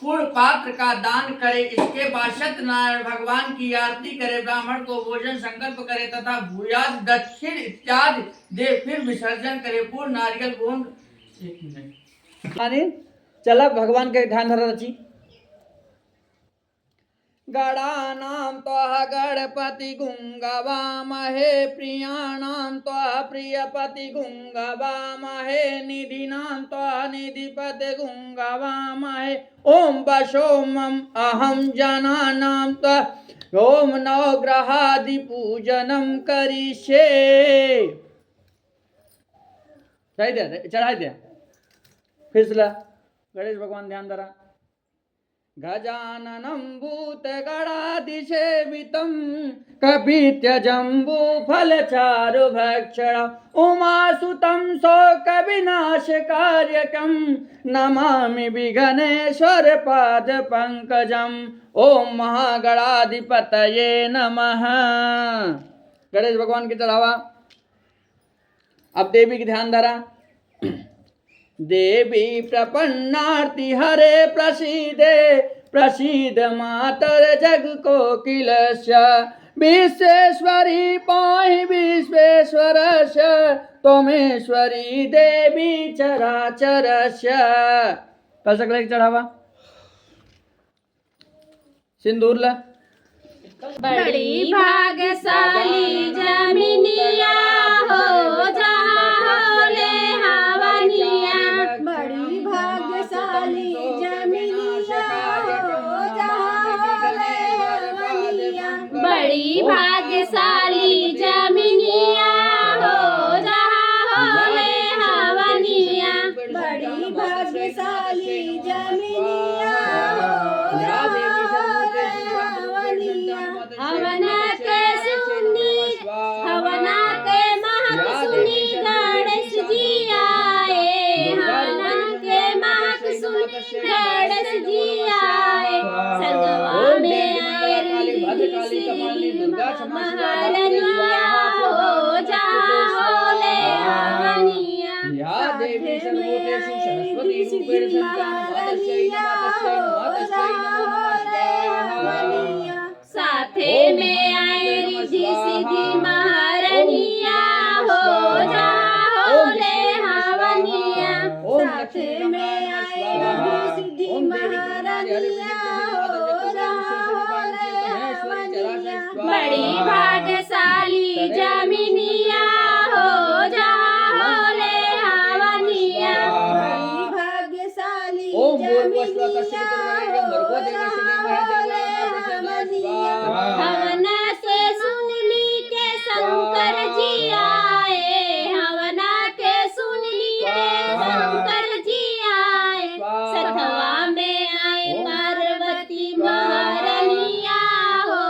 पूर्ण पात्र का दान करे, इसके बाद सत्यनारायण भगवान की आरती करे, ब्राह्मण को भोजन संकल्प करे तथा भूयाद दक्षिण इत्यादि दे, फिर विसर्जन करे। पूर्ण नारियल गोंद। एक मिनट चला भगवान के ध्यान धरा रची। गणानां त्वः गणपति गुंगवामहे, प्रियाणां त्वः प्रियपति गुंगवामहे, निधीनां त्वः निधिपति गुंगवामहे। ओम वसोमम अहम जनानां त्वः ओम नवग्रहादि पूजनम करिष्ये। चढ़ाई दे फिर से गणेश भगवान ध्यान धरा। गजाननं भूतगणाधिसेवितं कपित्यजम्बूफलचारुभक्षणम् उमासुतं शोकविनाशकार्यकं नमामि विघ्नेश्वर पादपङ्कजम्। ओम महागणाधिपतये नमः। गणेश भगवान की चढ़ावा। अब देवी की ध्यान धरा। देवी प्रपन्नार्ति हरे प्रसीदे, प्रसीद मातर जग कोकिलस्य। विश्वेश्वरी पाहि विश्वेश्वरस्य, त्वमेश्वरी देवी चराचरस्य। कल सकल चढ़ावा। सिंदूर ला। बड़ी भाग्यशाली जमिनिया हो जहाँ होले हवनिया। बड़ी भाग्यशाली जमिनिया हो जहाँ होले हवनिया। बड़ी भाग्यशाली जमिनिया हो जहाँ होले हवनिया। बड़ी भाग्यशाली जमिनिया हो हवना के सुनी, हवना के महक सुनी गणेश जी आए। हवना के महक सुनी गणेश जी आए। संगवा में आए महारानिया हो जहाँ होले हवनिया। देवी सर्वभूतेषु सरस्वती रूपेण संचालनाय साथे में आए रिद्धि सिद्धि महारानिया हो जहाँ होले हवनिया। साथे में आए रिद्धि सिद्धि महारानिया हो जहाँ होले हवनिया। बड़ी भाग्यशाली जमिनिया हो जहाँ होले हवनिया। बड़ी भाग्यशाली जमिनिया हो जहाँ होले हवनिया। हवना से सुन ली के शंकर जी आए। हवना के सुन ली के शंकर जी आए। सतवा में आए पार्वती महारानिया हो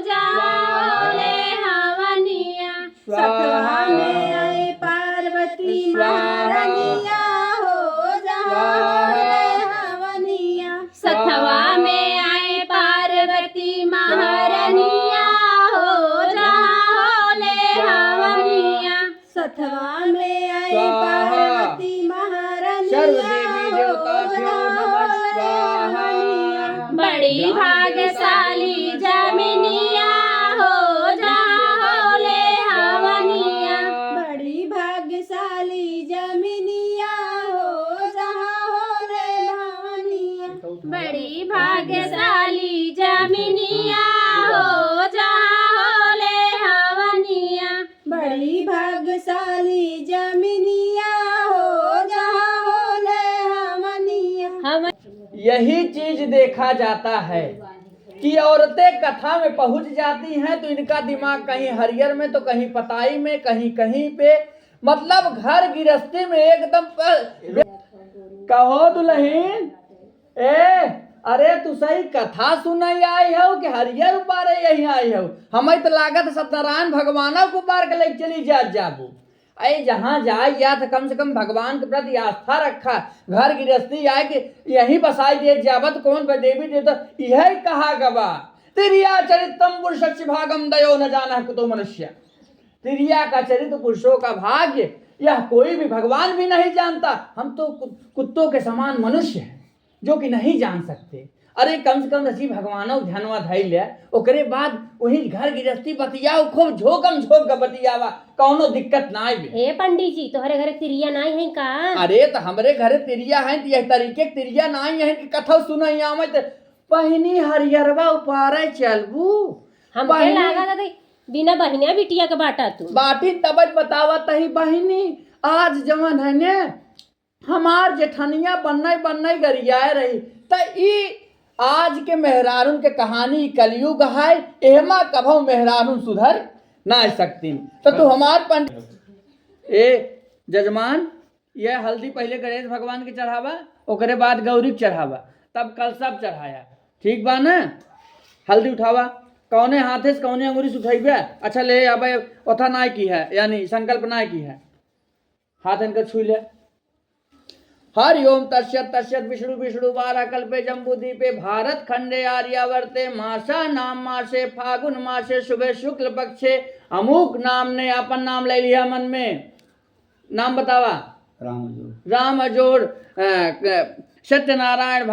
जहाँ होले हवनिया। सतवा में आए पार्वती महारानिया हो जहाँ होले हवनिया। सतवा में आए पार्वती महारानिया हो जहाँ होले हवनिया। सतवा में आए पार्वती महारानिया हो जहाँ होले हवनिया। बड़ी भाग्यशाली जमिनिया हो जहाँ होले हवनिया। बड़ी भाग्यशाली जमिनिया हो जहाँ होले हवनिया। बड़ी भाग्यशाली जमिनिया हो जहाँ होले हवनिया। बड़ी भाग्यशाली जमिनिया हो जहाँ होले हवनिया। यही चीज देखा जाता है कि औरतें कथा में पहुंच जाती हैं तो इनका दिमाग कहीं हरियर में तो कहीं पताई में कहीं कहीं पे, मतलब घर गृहस्थी में एकदम कहो दुल्हन ए अरे तू सही कथा सुनाई आई हो कि हरियर उबारे यही आई हो। हमें तो लागत सत्यनारायण भगवान को उबार के लेके चली जाबू। अरे जहाँ जाए या तो कम से कम भगवान के प्रति आस्था रखा। घर गृहस्थी आए कि यही बसाई दे जावत कौन देवी देवता यही कहा गवा। तिरिया चरितम पुरुष भागम दयो न जाना कुतो मनुष्य। तिरिया का चरित्र पुरुषों का भाग्य यह कोई भी भगवान भी नहीं जानता। हम तो कुत्तों के समान मनुष्य हैं। जो कि नहीं जान सकते। अरे कम से कम रसी भगवानों ध्यानवा धैल ले, ओकरे बाद वही घर गृहस्थी बतियाओ, खूब झोकम झोक के बतियावा, कौनो दिक्कत ना आवे। हे पंडित जी, तोहरे घरे तिरिया नाई है का? अरे तो हमरे घरे तिरिया है, यह तरीके के तिरिया नाई है कि कथा सुनई आवत बहिनी हरियरवा उपारे चलबू। हमके लागा था बिना बहिनिया बिटिया के बाटा तू बाटी तबज बतावा तही बहिनी, आज जवन है ने हमार जेठनिया बनई गरियाए रही त ई आज के मेहरारून के कहानी कलयुग है, एहमा कभो मेहरारून सुधर ना सकती। तो तू हमार पंडित ए जजमान, यह हल्दी पहले गणेश भगवान के चढ़ावा, ओकरे बाद गौरी के चढ़ावा, तब कल सब चढ़ाया, ठीक बा ना? हल्दी उठावा, कौने हाथे से कौने अंगुरी से उठाइबे। अच्छा ले अब ओथा नाय की है, यानी संकल्प नाय की है, हाथ इनकर छू ले। हरि ओम तस्यत तस्यत विष्णु विष्णु बारह कल्पे जम्बूदीपे भारत खंडे आर्यावर्ते मासा नाम मासे फागुन मासे शुभे शुक्ल पक्षे अमुक नाम ने अपन नाम ले लिया मन में। नाम बतावा। राम अजोड़ सत्यनारायण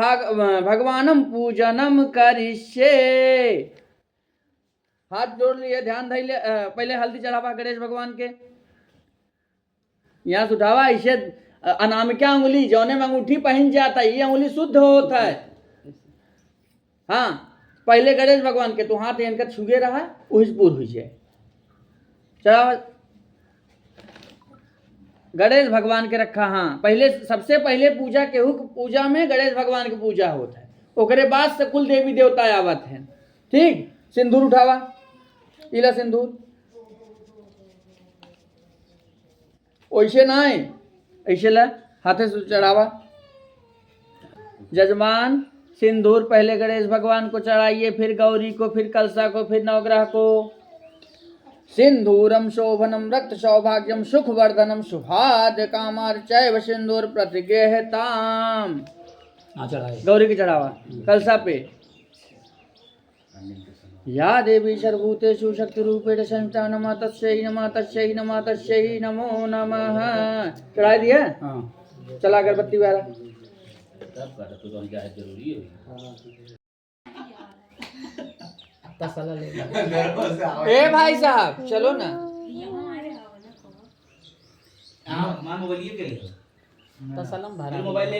भगवानम पूजनम करिष्ये। हाथ जोड़ लिए, ध्यान धैले। पहले हल्दी चढ़ावा गणेश भगवान के, यहाँ से उठावा, इसे अनामिका अंगुली जौने में अंगूठी पहन जाता है, ये अंगुली शुद्ध होता है। हाँ, पहले गणेश भगवान के तो हाथ इनका छुगे रहा, वही से पूर्ण हुई जाए। चढ़ावा गणेश भगवान के रखा। हाँ, पहले सबसे पहले पूजा केहू पूजा में गणेश भगवान की पूजा होता है, ओकरे बाद से कुल देवी देवता आवत है। ठीक, सिंदूर उठावा, इला सिंदूर वैसे ना है, ऐसे ला हाथे से चढ़ावा। जजमान सिंदूर पहले गणेश भगवान को चढ़ाइए, फिर गौरी को, फिर कलसा को, फिर नवग्रह को। सिंदूरम शोभनम रक्त सौभाग्यम सुखवर्धनम शुभाद कामार्चैव सिंदूर प्रतिगेहताम। गौरी की चढ़ावा कलसा पे। या देवी सर्वभूतेषु शक्ति रूपेण संस्था नमः तस्यै नमः तस्यै नमः तस्यै नमो नमः। चढ़ा दिया? चला अगरबत्ती वाला। ए भाई साहब चलो ना। मोबाइल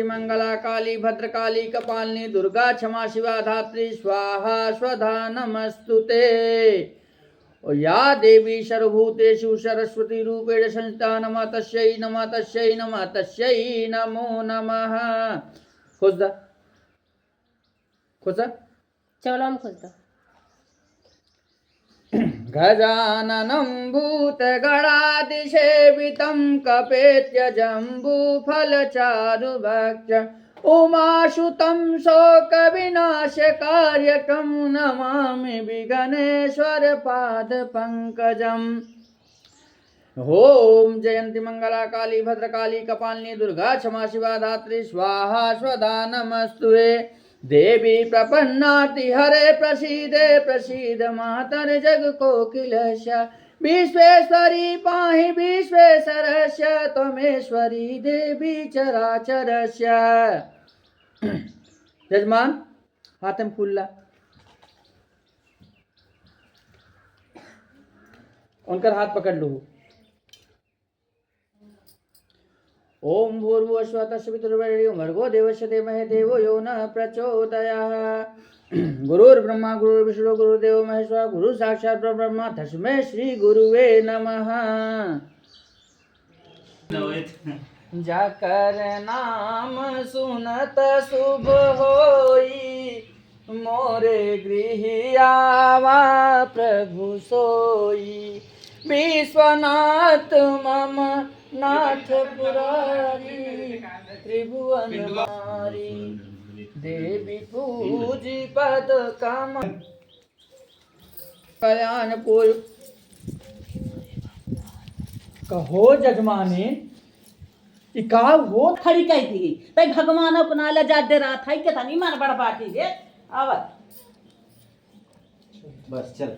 मंगला काली भद्रकाली कपालिनी दुर्गा क्षमा शिवा धात्री स्वाहा स्वधा नमस्तुते। या देवी सर्वभूतेषु सरस्वती रूपेण संस्था नमः तस्यै नमः तस्यै नमः तस्यै नमो नमः। खुश दा चलो हम खुश दा। गजाननं भूतगणादिसेवितं कपेत्य जम्बूफलचारुभक्ष उमासुतं शोकविनाशकार्यकं नमामि विघ्नेश्वर पादपङ्कजम्। ओम जयंती मंगला काली भद्रकाली कपालिनी दुर्गा क्षमा शिवा धात्री स्वाहा स्वधा नमस्तुते। देवी प्रपन्नाति हरे प्रसीदे प्रसीद मातर जग कोकिलस्य विश्वेश्वरी पाहि विश्वेश्वरस्य त्वमेश्वरी देवी चराचरस्य। यजमान हाथ में फूल ला, उनका हाथ पकड़ लो। ओम भूर्भुवः स्वः तत्सवितुर्वरेण्यं भर्गो देवस्य धीमहि धियो यो नः प्रचोदयात्। गुरुर्ब्रह्मा गुरुर्विष्णु गुरुर्देवो महेश्वरः गुरु साक्षात् परब्रह्म तस्मै श्री गुरुवे नमः। जाकर नाम सुनत शुभ होई मोरे गृह आवा प्रभु सोई। विश्वनाथ मम नाथ पुरारी त्रिभुवन मारी देवी पूजी पद काम कल्याणपुर। कहो जजमाने का हो खड़ी कही थी भाई भगवान अपना ला जा दे रहा था कि नहीं मन बड़ बाटी रे आवत बस चल।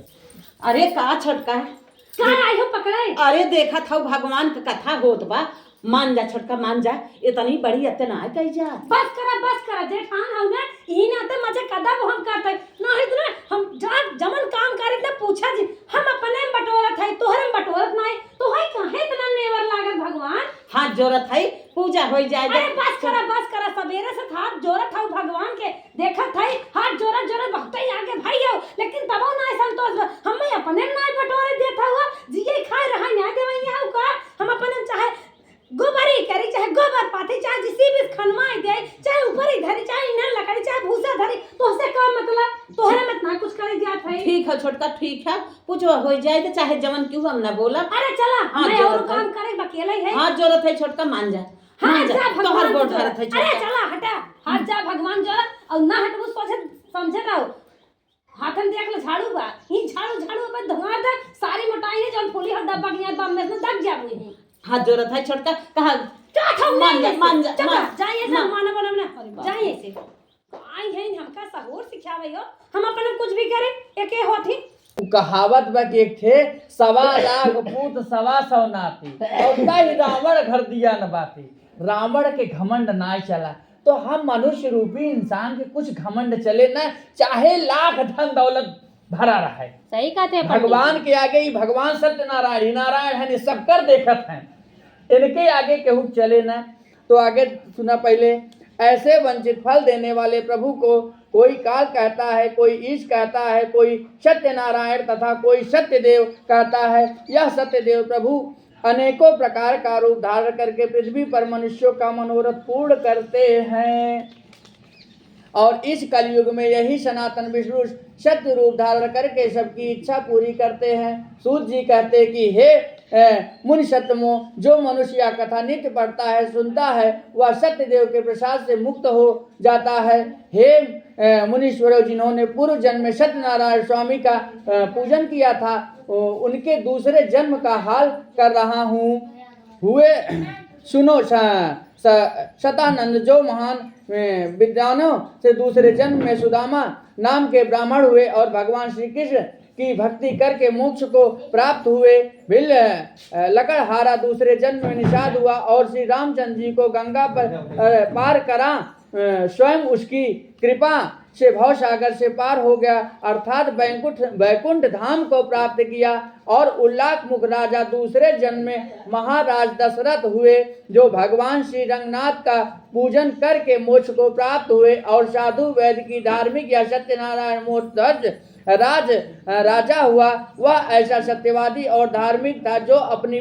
अरे का छटका है का आई हो पकड़े? अरे देखा था भगवान का कथा होत बा मान जा छोटका मान जा, इतनी बड़ी अत्ते ना कही जा। बस करा जेठान हम ना ई ना ते मजे कदम हम करते नहीं तो ना हम जा जमन काम करे त पूछा जी हम अपने में बटोरत है तोहरे में बटोरत नहीं तो है काहे इतना नेवर लागत भगवान। हाथ जोरत है पूजा हो जाए। अरे बस करा सवेरे से हाथ जोरत हूँ भगवान के देखत है हाथ जोरत बहुत ही आगे भाई हो लेकिन तबो ना संतोष हम अपने में ना बटोरे देता हुआ जिये खाए रहा ना देवई हूं का हम अपने चाहे गोबरी करी चाहे गोबर पाथी चाहे जिसी भी खनवाई दे चाहे ऊपर ही धरी चाहे इनर लकड़ी चाहे भूसा धरी तो से का मतलब तोहरे मत ना कुछ करे जात है। ठीक है छोटका ठीक है पूछो हो जाए तो चाहे जमन क्यों हम ना बोला। अरे चला मैं और काम करे अकेला ही है। हाथ जोरत है छोटका मान जा। हाँ जा भगवान गोड़ धरत है। अरे चला हटा हाथ जा भगवान जो और ना हटबू सोचे समझे रहो हाथन देख ले झाड़ू बा ही झाड़ू अपन धुआं दे सारी मोटाई है जौन फूली हर डब्बा के बाम में दब जाबू ही। हाथ जोरत है छोटका कहा मान जा मान जाइए से माना बना जाइए से आई है हमका सहूर सिखावे हो हम अपन कुछ भी करे एके होती कहावत बा कि एक थे 1.25 लाख पूत 125 नाती और कई रावण घर दिया न बाती। रावण के घमंड ना चला तो हम मनुष्य रूपी इंसान के कुछ घमंड चले ना चाहे लाख धन दौलत भरा रहे। सही कहते हैं भगवान के आगे ही भगवान सत्यनारायण ही नारायण है सब कर देखत हैं इनके आगे केहू चले ना। तो आगे सुना पहले ऐसे वंचित फल देने वाले प्रभु को कोई काल कहता है कोई ईश कहता है कोई सत्यनारायण तथा कोई सत्यदेव कहता है। यह सत्यदेव प्रभु अनेकों प्रकार का रूप धारण करके पृथ्वी पर मनुष्यों का मनोरथ पूर्ण करते हैं और इस कलयुग में यही सनातन विष्णु सत्य रूप धारण करके सबकी इच्छा पूरी करते हैं। सूत जी कहते कि हे मुनि सत्तमो जो मनुष्य यह कथा नित्य पढ़ता है सुनता है वह सत्यदेव के प्रसाद से मुक्त हो जाता है। हे मुनीश्वरों जिन्होंने पूर्व जन्म में सत्यनारायण स्वामी का पूजन किया था उनके दूसरे जन्म का हाल कर रहा हूँ। हुए सुनो शतानंद जो महान विद्वानों से दूसरे जन्म में सुदामा नाम के ब्राह्मण हुए और भगवान श्री कृष्ण की भक्ति करके मोक्ष को प्राप्त हुए। बिल लकड़हारा दूसरे जन्म में निषाद हुआ और श्री रामचंद्र जी को गंगा पर पार करा स्वयं उसकी कृपा से भव सागर से पार हो गया अर्थात वैकुंठ धाम को प्राप्त किया। और उल्लाख मुख राजा दूसरे जन्म में महाराज दशरथ हुए जो भगवान श्री रंगनाथ का पूजन करके मोक्ष को प्राप्त हुए और साधु वैद्य की धार्मिक या सत्यनारायण मोर्ध्वज राजा हुआ। वह ऐसा सत्यवादी और धार्मिक था जो अपनी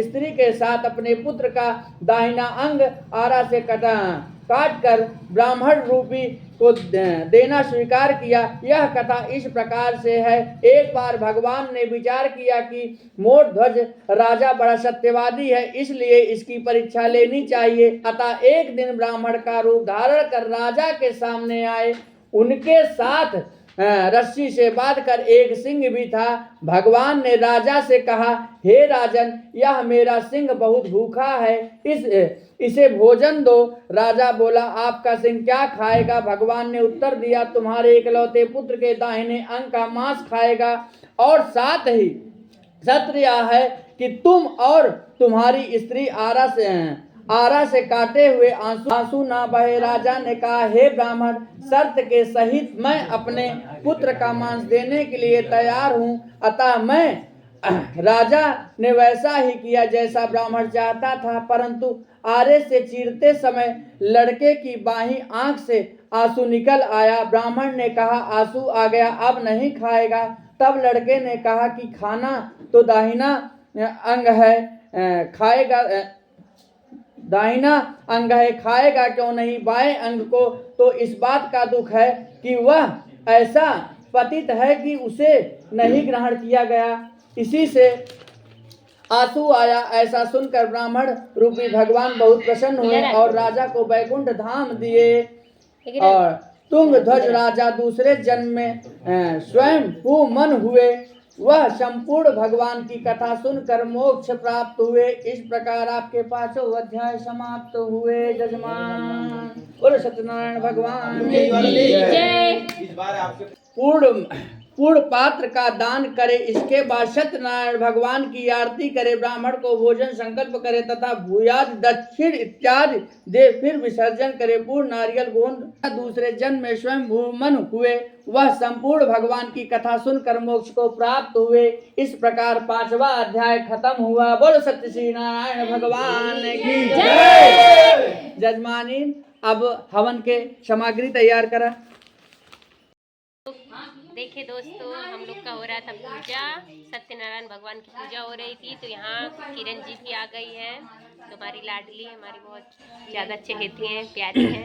स्त्री के साथ अपने पुत्र का दाहिना अंग आरा से काट कर ब्राह्मण रूपी को देना स्वीकार किया। यह कथा इस प्रकार से है। एक बार भगवान ने विचार किया कि मोरध्वज राजा बड़ा सत्यवादी है इसलिए इसकी परीक्षा लेनी चाहिए। अतः एक दिन ब्राह्मण का रूप धारण कर राजा के सामने आए। उनके साथ रस्सी से बांध कर एक सिंह भी था। भगवान ने राजा से कहा हे राजन यह मेरा सिंह बहुत भूखा है इसे भोजन दो। राजा बोला आपका सिंह क्या खाएगा। भगवान ने उत्तर दिया तुम्हारे इकलौते पुत्र के दाहिने अंग का मांस खाएगा और साथ ही सत्य यह है कि तुम और तुम्हारी स्त्री आरा से काटे हुए आंसू ना बहे। राजा ने कहा हे ब्राह्मण शर्त के सहित मैं अपने पुत्र का मांस देने के लिए तैयार हूँ। अतः मैं राजा ने वैसा ही किया जैसा ब्राह्मण चाहता था परंतु आरे से चीरते समय लड़के की बाहीं आंख से आंसू निकल आया। ब्राह्मण ने कहा आंसू आ गया अब नहीं खाएगा। तब लड़के ने कहा कि खाना तो दाहिना अंग है खाएगा क्यों नहीं बाएं अंग को। तो इस बात का दुख है कि वह ऐसा पतित है कि उसे नहीं ग्रहण किया गया इसी से आंसू आया। ऐसा सुनकर ब्राह्मण रूपी भगवान बहुत प्रसन्न हुए और राजा को वैकुंठ धाम दिए। और तुंग ध्वज राजा दूसरे जन्म में स्वयं मन हुए। वह संपूर्ण भगवान की कथा सुनकर मोक्ष प्राप्त हुए। इस प्रकार आपके 5 अध्याय समाप्त हुए। जजमान बोलो सत्यनारायण भगवान जय। पूर्ण पूर्ण पात्र का दान करे, इसके बाद सत्यनारायण भगवान की आरती करे, ब्राह्मण को भोजन संकल्प करे तथा भूयाद दक्षिण इत्यादि दे, फिर विसर्जन करे। पूर्ण नारियल गोंद दूसरे जन्म में स्वयं भूमन हुए, वह संपूर्ण भगवान की कथा सुनकर मोक्ष को प्राप्त हुए। इस प्रकार 5वां अध्याय खत्म हुआ। बोलो सत्य श्री नारायण भगवान की जय। जजमानी अब हवन के सामग्री तैयार करा। देखिए दोस्तों, हम लोग का हो रहा था पूजा, सत्यनारायण भगवान की पूजा हो रही थी। तो यहाँ किरण जी भी आ गई है, तो हमारी लाडली है, हमारी बहुत ज़्यादा चहेती हैं, प्यारी हैं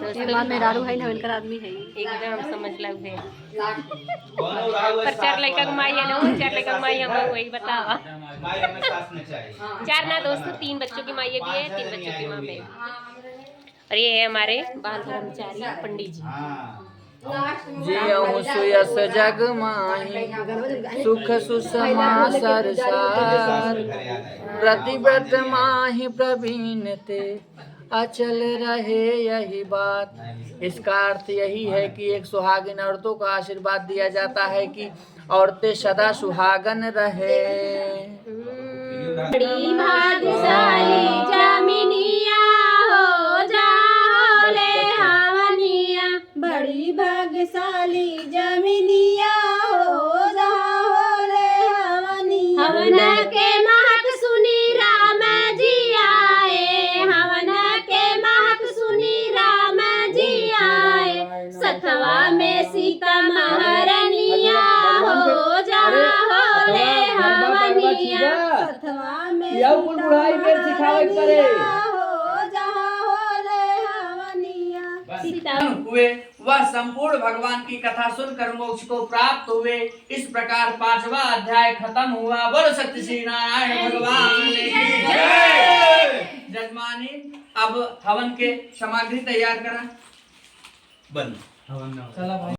दोस्तों। मेहरारू है ना, इनका आदमी है एकदम समझ लो है। पर 4 लड़का कमाई है ना, 4 लड़का कमाई हम वही बतावा। 4 ना दोस्तों, 3 बच्चों की माई भी है, 3 बच्चों की माँ भी। और ये है हमारे बाल ब्रह्मचारी पंडित जी। जियऊ सुयस जग माही, सुख सुषमा सरसार, प्रतिव्रत माही प्रवीण ते, अचल रहे यही बात। इसका अर्थ यही है कि एक सुहागिन औरतों को आशीर्वाद दिया जाता है कि औरतें सदा सुहागन रहे। बड़ी भाग्यशाली जमीनिया हो जाओ ले हवनिया, बड़ी भाग्यशाली जमीनिया हो जाओ ले हवनिया। हवन के महक सुनी राम जी आए, हवन के महक सुनी राम जी आए, सतवा में सीता महारानिया हो जाओ ले हवनिया। सतवा में यऊ कुल बुढ़ाई के सिखावे करे। हो जाओ ले हवनिया। सीता हुए, वह संपूर्ण भगवान की कथा सुनकर मोक्ष को प्राप्त हुए। इस प्रकार 5वां अध्याय खत्म हुआ। बोलो सत्य श्री नारायण भगवान की जय। जजमानी अब हवन के सामग्री तैयार करा। बन हवन